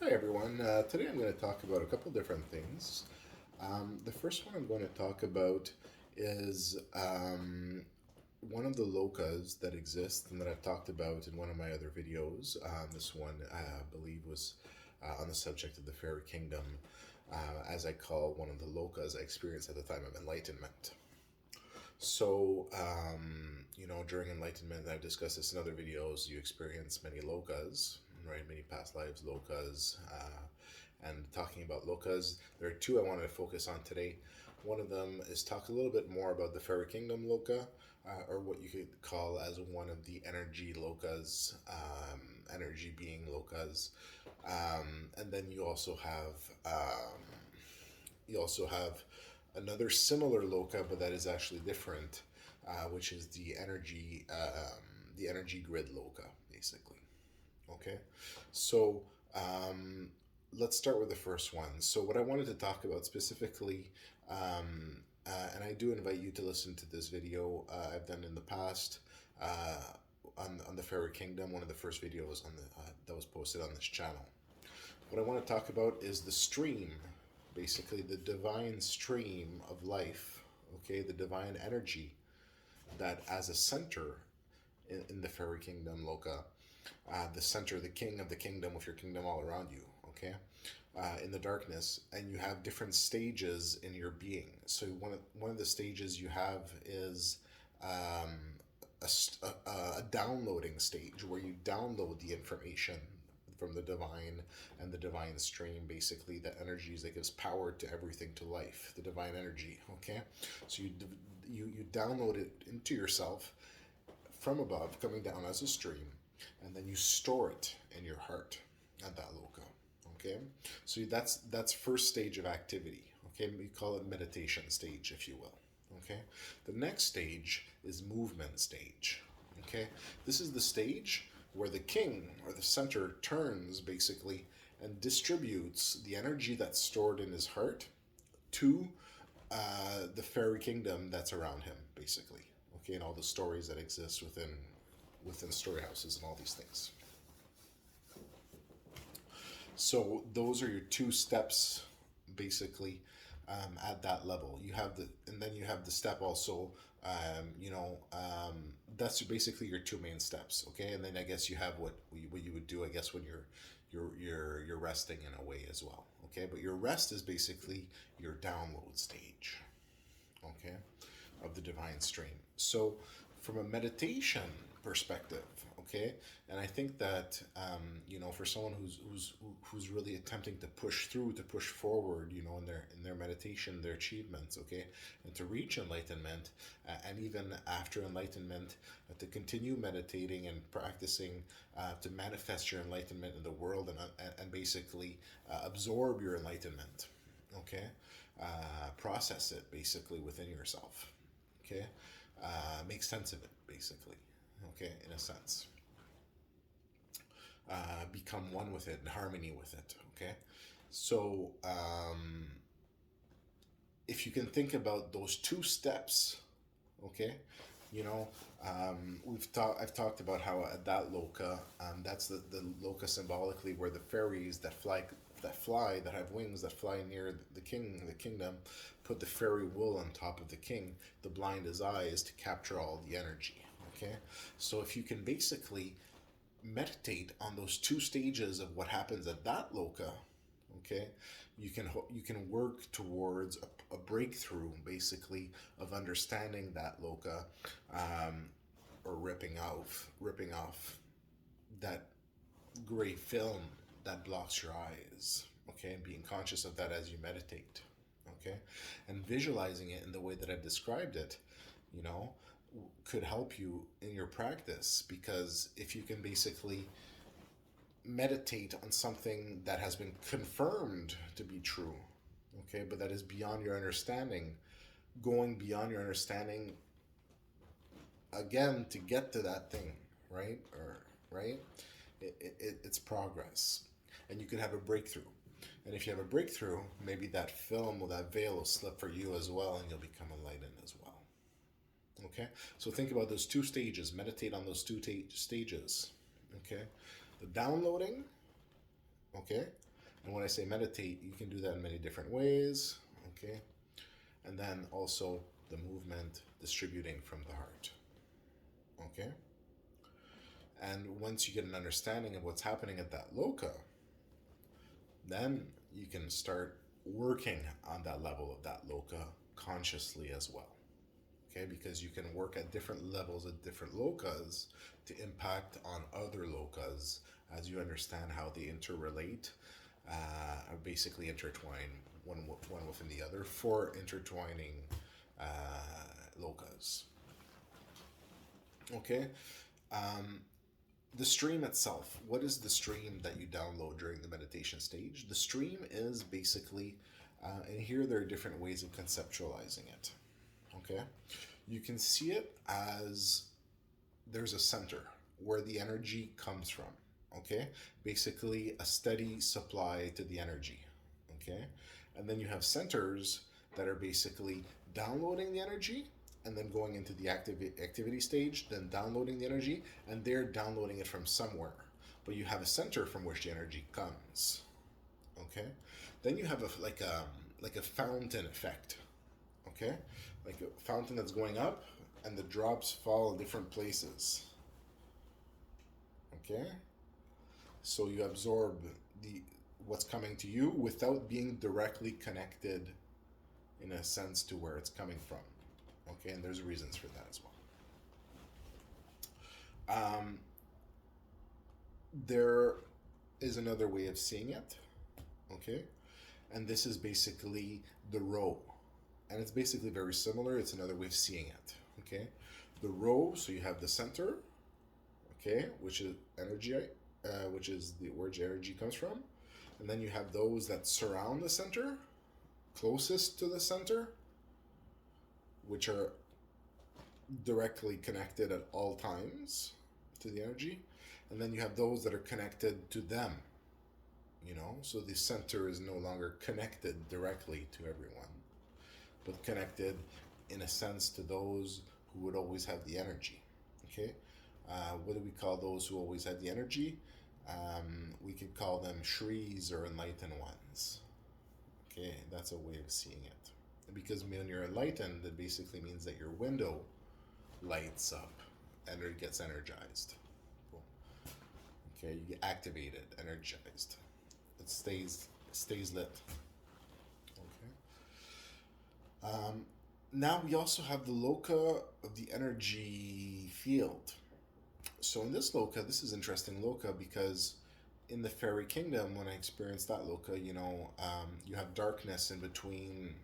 Hi everyone. Today I'm going to talk about a couple different things. The first one I'm going to talk about is one of the lokas that exist and that I've talked about in one of my other videos. This one, I believe, was on the subject of the fairy kingdom, as I call one of the lokas I experienced at the time of enlightenment. So, during enlightenment, I've discussed this in other videos. You experience many lokas, right? Many past lives lokas. And talking about lokas, there are two I wanted to focus on today. One of them is talk a little bit more about the fairy kingdom loka, or what you could call as one of the energy lokas, energy being lokas. And then you also have another similar loka, but that is actually different, which is the energy grid loka, basically. Okay, so um, let's start with the first one. So what I wanted to talk about specifically, and I do invite you to listen to this video I've done in the past. On the Fairy Kingdom, one of the first videos that was posted on this channel. What I want to talk about is the stream, basically the divine stream of life, okay, the divine energy that as a center in the fairy kingdom loka, the center, the king of the kingdom with your kingdom all around you, okay, in the darkness, and you have different stages in your being. So one of the stages you have is um, a downloading stage where you download the information from the divine and the divine stream, basically the energies that gives power to everything, to life, the divine energy. Okay, so you download it into yourself from above, coming down as a stream, and then you store it in your heart at that loka. Okay, so that's first stage of activity. Okay, we call it meditation stage, if you will. Okay, the next stage is movement stage. Okay, this is the stage where the king or the center turns, basically, and distributes the energy that's stored in his heart to the fairy kingdom that's around him, basically. Okay, and all the stories that exist within story houses and all these things. So those are your two steps, basically, at that level. And then you have the step also. That's basically your two main steps. Okay, and then I guess you have what you would do, I guess, when you're resting in a way as well. Okay, but your rest is basically your download stage. Okay, of the divine stream. So, from a meditation perspective, okay, and I think that for someone who's really attempting to push through, to push forward, in their meditation, their achievements, okay, and to reach enlightenment, and even after enlightenment, to continue meditating and practicing to manifest your enlightenment in the world and basically absorb your enlightenment, okay, process it basically within yourself, okay, make sense of it basically, okay, in a sense, become one with it, in harmony with it, okay. So if you can think about those two steps, okay, you know I've talked about how at that loka, that's the loka symbolically where the fairies that have wings, that fly near the kingdom, put the fairy wool on top of the king, the blind as eyes, to capture all the energy. Okay, so if you can basically meditate on those two stages of what happens at that loka, okay, you can work towards a breakthrough, basically, of understanding that loka, um, or ripping off that gray film that blocks your eyes, okay, and being conscious of that as you meditate, okay, and visualizing it in the way that I've described it, you know could help you in your practice, because if you can basically meditate on something that has been confirmed to be true, okay, but that is beyond your understanding, going beyond your understanding again to get to that thing, right? Or right, it's progress, and you could have a breakthrough. And if you have a breakthrough, maybe that film or that veil will slip for you as well, and you'll become enlightened as well. Okay, so think about those two stages. Meditate on those two stages. Okay, the downloading. Okay, And when I say meditate, you can do that in many different ways. Okay. And then also the movement distributing from the heart. Okay. And once you get an understanding of what's happening at that loka, then you can start working on that level of that loka consciously as well. Okay, because you can work at different levels at different lokas to impact on other lokas as you understand how they interrelate, or basically intertwine one within the other for intertwining lokas. Okay, um, the stream itself. What is the stream that you download during the meditation stage? The stream is basically, and here there are different ways of conceptualizing it. Okay, you can see it as there's a center where the energy comes from. Okay, basically a steady supply to the energy. Okay, and then you have centers that are basically downloading the energy and then going into the activity stage, then downloading the energy, and they're downloading it from somewhere. But you have a center from which the energy comes. Okay, then you have a fountain effect. Okay, like a fountain that's going up, and the drops fall in different places. Okay, so you absorb the what's coming to you without being directly connected in a sense to where it's coming from. Okay, and there's reasons for that as well. There is another way of seeing it. Okay, and this is basically the row, and it's basically very similar. It's another way of seeing it. Okay, the row. So you have the center. Okay, which is energy, which is the where energy comes from, and then you have those that surround the center, closest to the center, which are directly connected at all times to the energy, and then you have those that are connected to them. So the center is no longer connected directly to everyone, but connected in a sense to those who would always have the energy. Okay, what do we call those who always had the energy? We could call them Shris or enlightened ones. Okay, that's a way of seeing it. Because when you're enlightened, it basically means that your window lights up and it gets energized. Cool. Okay, you get activated, energized. It stays lit. Okay. Now we also have the loka of the energy field. So in this loka, this is interesting loka because in the fairy kingdom, when I experienced that loka, you have darkness in between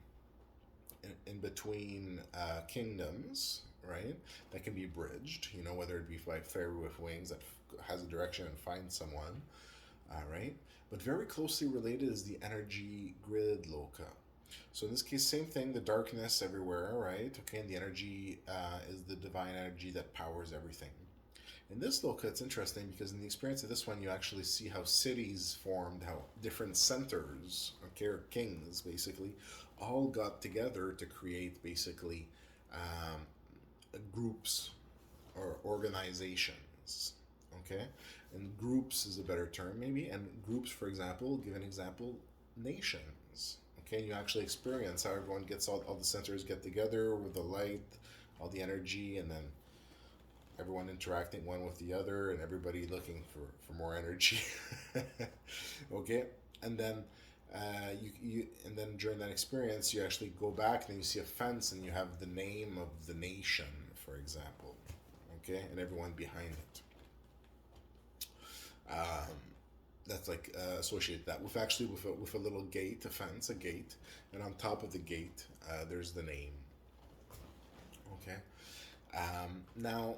kingdoms, right? That can be bridged, whether it be by fairy with wings that has a direction and finds someone, right? But very closely related is the energy grid loka. So in this case, same thing, the darkness everywhere, right? Okay, and the energy is the divine energy that powers everything. In this loka, it's interesting because in the experience of this one, you actually see how cities formed, how different centers, okay, or kings basically, all got together to create basically groups or organizations. Okay, and groups is a better term maybe. And groups, for example, give an example, nations. Okay, and you actually experience how everyone gets all the centers get together with the light, all the energy, and then everyone interacting one with the other and everybody looking for more energy. Okay, and then and then during that experience you actually go back and you see a fence and you have the name of the nation, for example. Okay, and everyone behind it. That's like associate that with actually with a little gate, a fence, a gate, and on top of the gate there's the name. Okay, now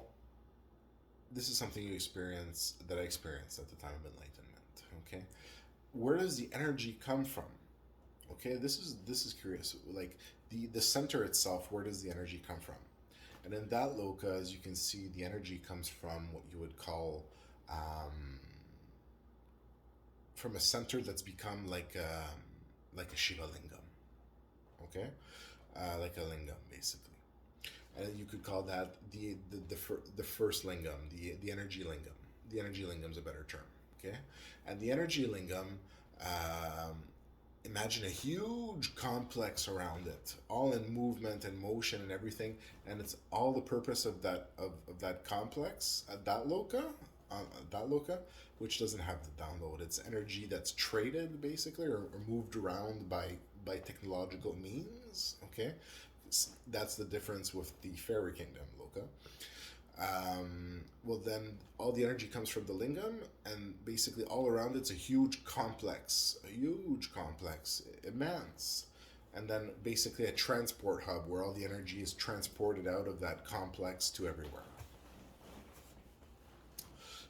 this is something that I experienced at the time of enlightenment. Okay, where does the energy come from? Okay, this is curious. Like the center itself, where does the energy come from? And in that loka, as you can see, the energy comes from what you would call from a center that's become like a Shiva lingam. Okay, like a lingam basically. And you could call that the first lingam, the energy lingam. The energy lingam is a better term. Okay, and the energy lingam Um, Imagine a huge complex around it, all in movement and motion and everything, and it's all the purpose of of that complex at that loca, which doesn't have the download. It's energy that's traded basically, or moved around by technological means. Okay, that's the difference with the fairy kingdom loca. Well, then all the energy comes from the lingam, and basically all around it's a huge complex, immense. And then basically a transport hub where all the energy is transported out of that complex to everywhere.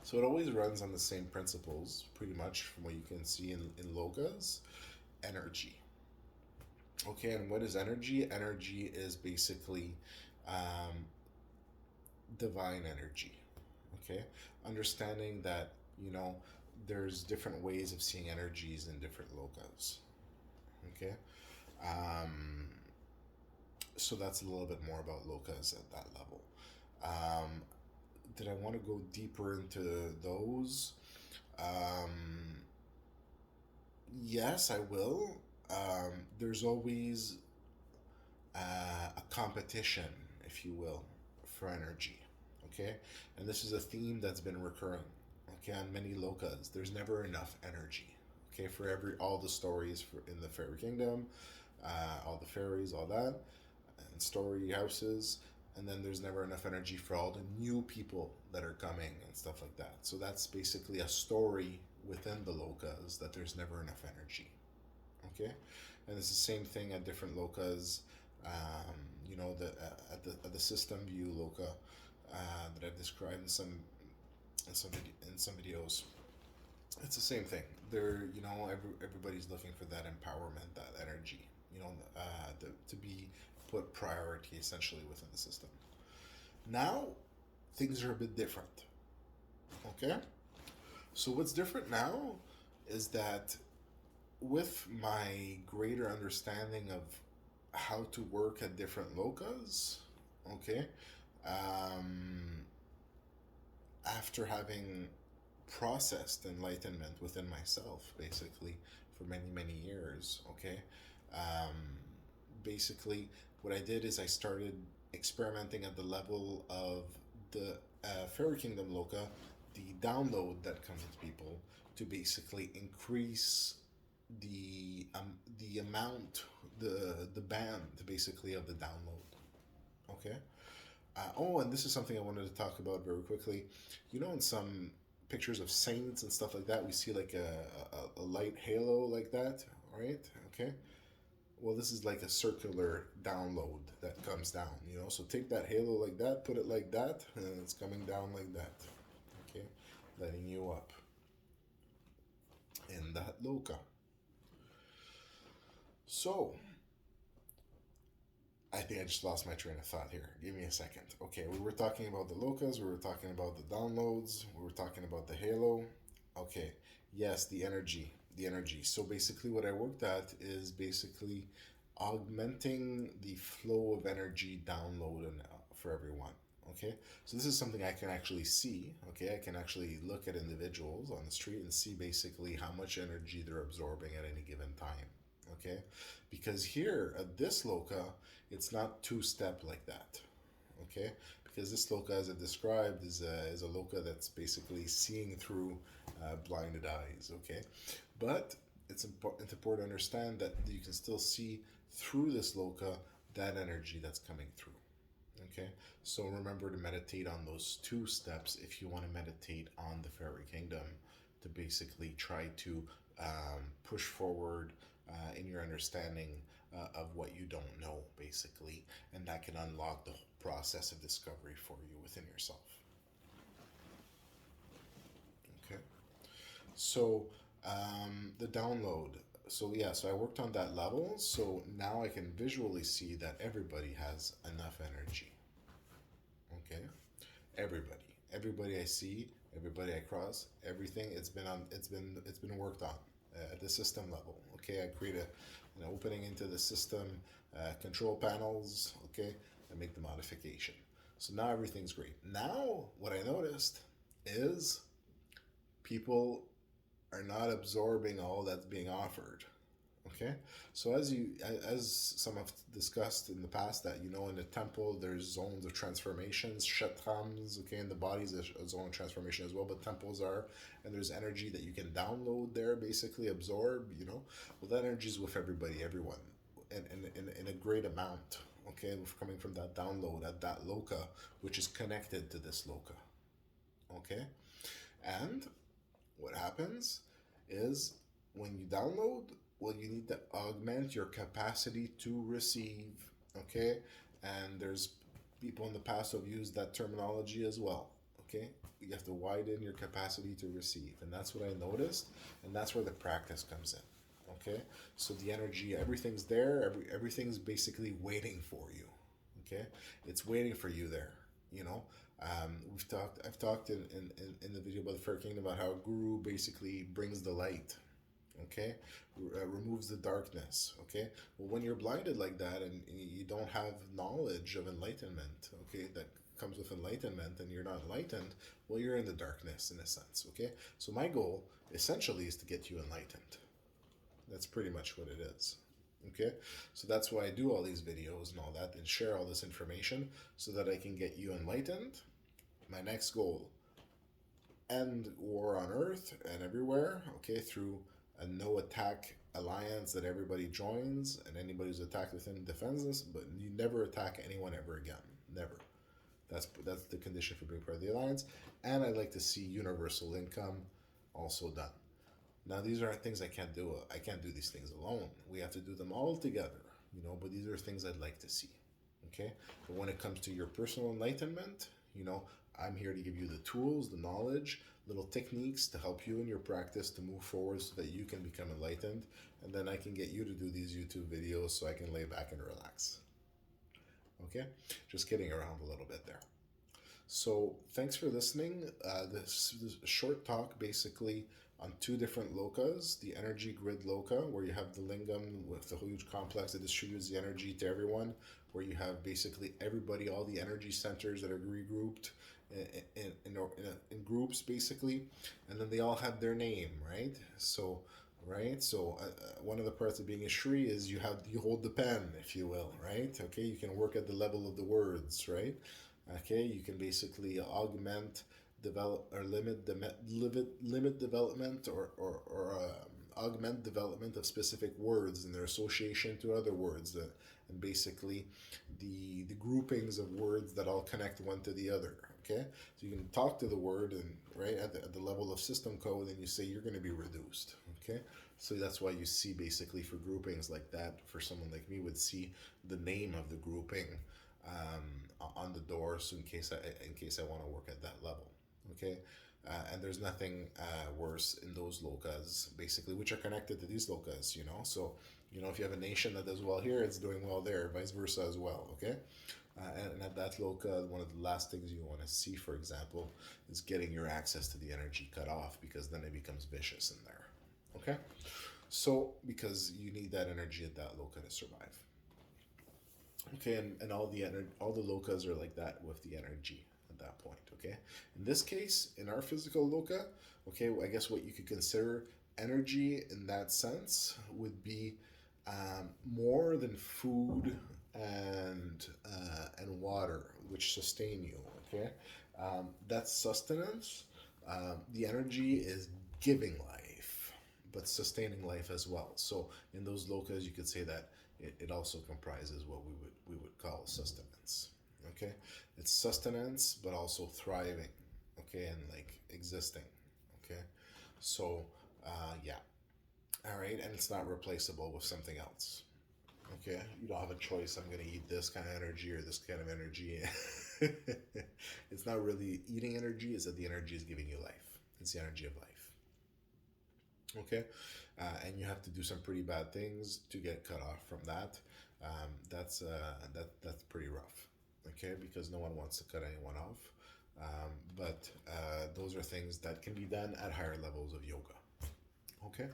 So it always runs on the same principles, pretty much from what you can see in Logas energy. Okay, and what is energy? Energy is basically um, divine energy. Okay, understanding that there's different ways of seeing energies in different locales. Okay, um, so that's a little bit more about locas at that level. Um, did I want to go deeper into those? Um, yes, I will. There's always a competition, if you will, for energy. Okay, and this is a theme that's been recurring. Okay, on many lokas, there's never enough energy. Okay, for every all the stories in the fairy kingdom, all the fairies, all that, and story houses, and then there's never enough energy for all the new people that are coming and stuff like that. So that's basically a story within the lokas that there's never enough energy. Okay, and it's the same thing at different locas. At the system view loca that I've described in some videos. It's the same thing. Everybody's looking for that empowerment, that energy. To be put priority essentially within the system. Now, things are a bit different. Okay, so what's different now is that with my greater understanding of how to work at different locas, okay, um, after having processed enlightenment within myself, basically, for many, many years, okay, um, basically, what I did is I started experimenting at the level of the Fairy Kingdom Loca, the download that comes to people to basically increase the amount, the band basically of the download. Okay. And this is something I wanted to talk about very quickly. In some pictures of saints and stuff like that, we see like a light halo like that, right? Okay. Well, this is like a circular download that comes down, So take that halo like that, put it like that, and it's coming down like that. Okay. Letting you up in that loca. So, I think I just lost my train of thought here. Give me a second. Okay, we were talking about the locas, we were talking about the downloads, we were talking about the halo. Okay, yes, the energy. The energy. So basically, what I worked at is basically augmenting the flow of energy download for everyone. Okay, so this is something I can actually see. Okay, I can actually look at individuals on the street and see basically how much energy they're absorbing at any given time. Okay, because here at this loca, it's not two-step like that. Okay, because this loca, as I described, is a loca that's basically seeing through blinded eyes. Okay, but it's important to understand that you can still see through this loca that energy that's coming through. Okay, so remember to meditate on those two steps if you want to meditate on the fairy kingdom, to basically try to push forward in your understanding of what you don't know, basically, and that can unlock the whole process of discovery for you within yourself. Okay, so the download. So yeah, so I worked on that level. So now I can visually see that everybody has enough energy. Okay, everybody I see, everybody I cross, everything it's been worked on at the system level. Okay, I create an opening into the system control panels. Okay, I make the modification. So now everything's great. Now what I noticed is people are not absorbing all that's being offered. Okay, so as some have discussed in the past, that in the temple there's zones of transformations, kshatrams. Okay, in the body's a zone of transformation as well, but temples are, and there's energy that you can download there, basically absorb. Well, that energy is with everybody, everyone, in a great amount. Okay, coming from that download at that loka, which is connected to this loka. Okay, and what happens is when you download, well, you need to augment your capacity to receive. Okay, and there's people in the past who have used that terminology as well. Okay, you have to widen your capacity to receive, and that's what I noticed, and that's where the practice comes in. Okay, so the energy, everything's there, everything's basically waiting for you. Okay, it's waiting for you there. you know I've talked in the video about the Fair Kingdom about how Guru basically brings the light. Okay, removes the darkness. Okay, well, when you're blinded like that, and you don't have knowledge of enlightenment, okay, that comes with enlightenment, and you're not enlightened, well, you're in the darkness in a sense. Okay, so my goal essentially is to get you enlightened. That's pretty much what it is. Okay, so that's why I do all these videos and all that, and share all this information, so that I can get you enlightened. My next goal: end war on Earth and everywhere, okay, through a no attack alliance that everybody joins, and anybody who's attacked within defends us, but you never attack anyone ever again. Never. That's the condition for being part of the alliance. And I'd like to see universal income also done. Now, these are things I can't do. I can't do these things alone. We have to do them all together, but these are things I'd like to see. Okay? But when it comes to your personal enlightenment, I'm here to give you the tools, the knowledge, little techniques to help you in your practice to move forward, so that you can become enlightened. And then I can get you to do these YouTube videos so I can lay back and relax. Okay? Just kidding around a little bit there. So thanks for listening. This short talk basically on two different lokas: the energy grid loka, where you have the lingam with the huge complex that distributes the energy to everyone, where you have basically everybody, all the energy centers that are regrouped in groups basically, and then they all have their name, right? So one of the parts of being a Shri is you hold the pen, if you will, right? Okay, you can work at the level of the words, right? Okay, you can basically augment, develop, or limit development, or augment development of specific words and their association to other words, and basically the groupings of words that all connect one to the other. Okay, so you can talk to the word, and right at the level of system code, and you say you're going to be reduced. Okay, so that's why you see basically for groupings like that, for someone like me would see the name of the grouping on the door, so in case I want to work at that level. Okay, and there's nothing worse in those lokas basically, which are connected to these lokas. So if you have a nation that does well here, it's doing well there, vice versa as well. Okay. And at that loka, one of the last things you want to see, for example, is getting your access to the energy cut off, because then it becomes vicious in there. Okay? So, because you need that energy at that loka to survive. Okay, and all the lokas are like that with the energy at that point. Okay? In this case, in our physical loka, okay, I guess what you could consider energy in that sense would be more than food and water, which sustain you. Okay, that's sustenance. The energy is giving life, but sustaining life as well. So in those lokas, you could say that it also comprises what we would call sustenance. Okay, it's sustenance, but also thriving. Okay, and like existing. Okay, so yeah, all right, and it's not replaceable with something else. Okay, you don't have a choice. I'm going to eat this kind of energy or this kind of energy. It's not really eating energy, it's that the energy is giving you life. It's the energy of life. Okay, and you have to do some pretty bad things to get cut off from that. That's pretty rough. Okay, because no one wants to cut anyone off. But those are things that can be done at higher levels of yoga. Okay,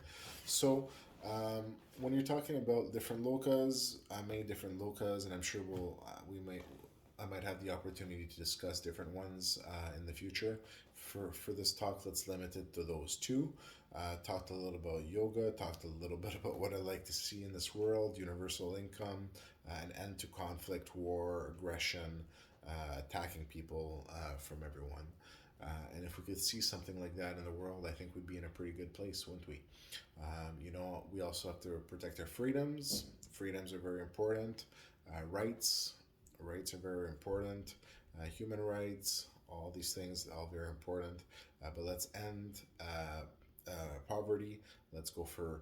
so when you're talking about different lokas, many different lokas, and I'm sure I might have the opportunity to discuss different ones in the future. For this talk, let's limit it to those two. Talked a little about yoga, talked a little bit about what I like to see in this world, universal income, an end to conflict, war, aggression, attacking people from everyone. And if we could see something like that in the world, I think we'd be in a pretty good place, wouldn't we? We also have to protect our freedoms. Freedoms are very important. Rights, rights are very important. Human rights, all these things, all very important. But let's end poverty. Let's go for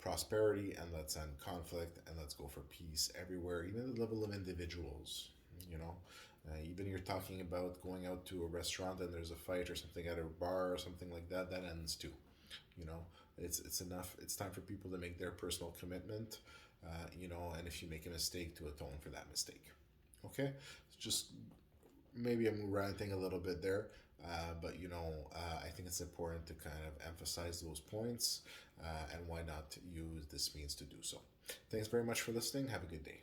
prosperity, and let's end conflict, and let's go for peace everywhere, even at the level of individuals. You know, even you're talking about going out to a restaurant and there's a fight or something at a bar or something like that. That ends too. You know, it's enough. It's time for people to make their personal commitment. And if you make a mistake, to atone for that mistake. Okay, just maybe I'm ranting a little bit there, but I think it's important to kind of emphasize those points, and why not use this means to do so. Thanks very much for listening. Have a good day.